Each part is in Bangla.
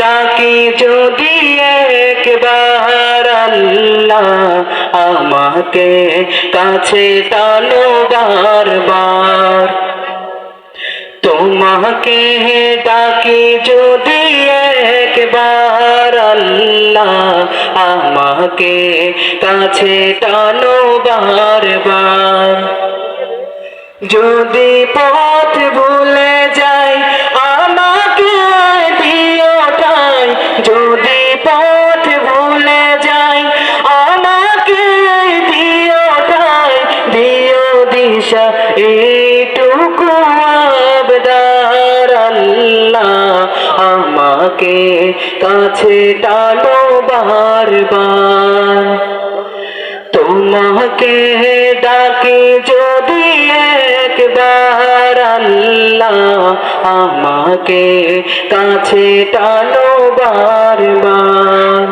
ডাকি যদি একবার আল্লাহ আমাকে কাছে টানো বারবার। তোমাকে ডাকি যদি একবার আল্লাহ আমাকে কাছে টানো বারবার। যদি পথ ভুলে যাই আমাকে দিও ঠাই, যদি পথ ভুলে যাই আমাকে দিও ঠাই, দিও দিশা এইটুকু আবদার আল্লাহ আমাকে কাছে টানো বারবার। তোমাকে ডাকি যদি একবার আল্লাহ আমাকে কাছে টানো বারবার।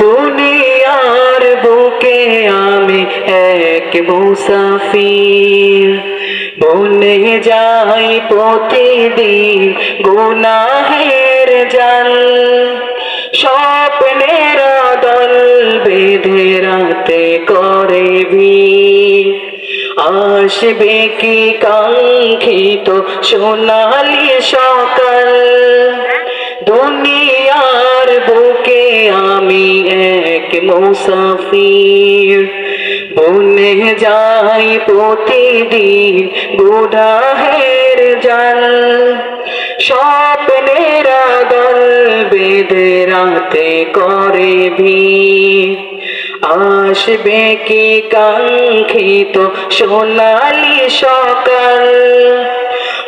দুনিয়ার বুকে আমি এক মুসাফির, বনে যাই প্রতিদিন গুনাহের জাল। স্বপ্নের দল বেঁধে রাতে করে ভিড়, আসবে কি কাঙ্ক্ষিত সোনালি সকাল। দুনিয়ার বুকে আমি এক মুসাফির, বনে যাই প্রতিদিন গুনাহের জাল। স্বপ্নের দল বেঁধে রাতে করে ভিড়, আসবে কি কাঙ্ক্ষিত সোনালি সকাল।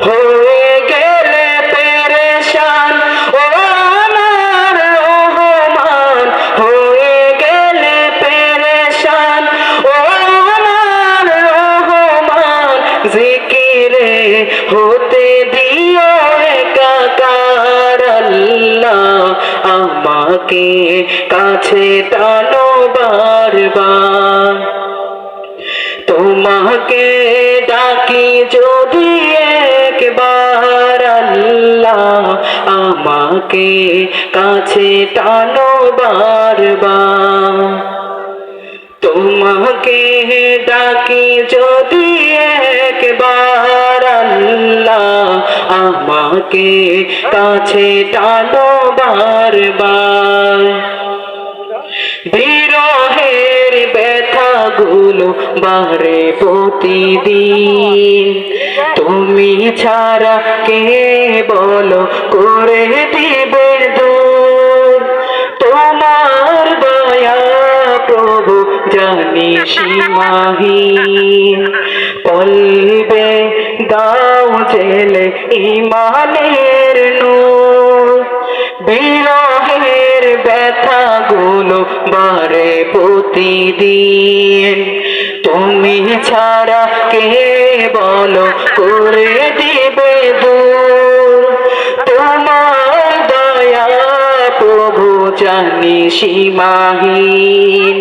হয়ে গেলে পেরেশান ও আমার রহমান, হয়ে গেলে পেরেশান ও আমার রহমান। জিকিরে হতে দিও একাকার আল্লাহ আমাকে কাছে টানো বারবার। তোমাকে ডাকি যদি একবার আল্লাহ আমাকে কাছে টানো বারবার। তোমাকে ডাকি যদি একবার আল্লাহ আমাকে কাছে টানো বারবার। বিরহের ব্যথাগুলো বাড়ে প্রতিদিন, তুমি ছাড়া কে বলো করে দিবে দূর। তোমার দয়া প্রভু জানি সীমাহীন, কলবে দাও জেলে ইমানের নূর। বিরহের ব্যথাগুলো বাড়ে প্রতিদিন, তুমি ছাড়া কে বলো করে দিবে দূর। তোমার দয়া প্রভু জানি সীমাহীন।